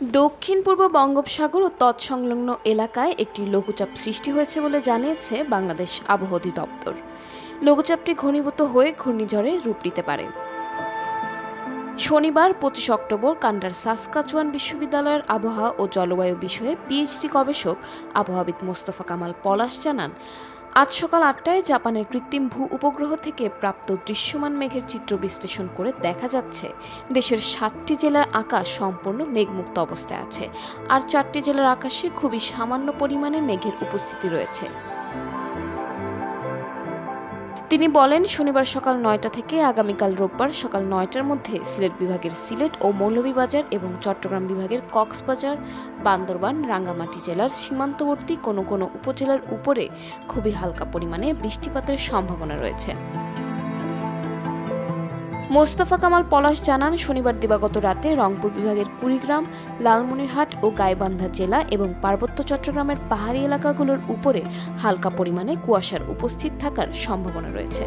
দক্ষিণ পূর্ব বঙ্গোপসাগর ও তৎসংলগ্ন এলাকায় একটি লঘুচাপ সৃষ্টি হয়েছে বলে জানিয়েছে বাংলাদেশ আবহাওয়া অধিদপ্তর। লঘুচাপটি ঘনীভূত হয়ে ঘূর্ণিঝড়ে রূপ নিতে পারে। শনিবার 25 অক্টোবর কানাডার সাসকাচুয়ান বিশ্ববিদ্যালয়ের আবহাওয়া ও জলবায়ু বিষয়ে পিএইচডি গবেষক আবহাওয়াবিদ মোস্তফা কামাল পলাশ জানান, আজ সকাল 8টায় জাপানের কৃত্রিম ভূ উপগ্রহ থেকে প্রাপ্ত দৃশ্যমান মেঘের চিত্র বিশ্লেষণ করে দেখা যাচ্ছে দেশের 7টি জেলার আকাশ সম্পূর্ণ মেঘমুক্ত অবস্থায় আছে, আর 4টি জেলার আকাশে খুবই সামান্য পরিমাণে মেঘের উপস্থিতি রয়েছে। তিনি বলেন, শনিবার সকাল 9টা থেকে আগামীকাল রোববার সকাল 9টার মধ্যে সিলেট বিভাগের সিলেট ও মৌলভীবাজার এবং চট্টগ্রাম বিভাগের কক্সবাজার, বান্দরবান, রাঙ্গামাটি জেলার সীমান্তবর্তী কোনো কোনো উপজেলার উপরে খুবই হালকা পরিমাণে বৃষ্টিপাতের সম্ভাবনা রয়েছে। মোস্তফা কামাল পলাশ জানান, শনিবার দিবাগত রাতে রংপুর বিভাগের কুড়িগ্রাম, লালমনিরহাট ও গাইবান্ধা জেলা এবং পার্বত্য চট্টগ্রামের পাহাড়ি এলাকাগুলোর উপরে হালকা পরিমাণে কুয়াশার উপস্থিত থাকার সম্ভাবনা রয়েছে।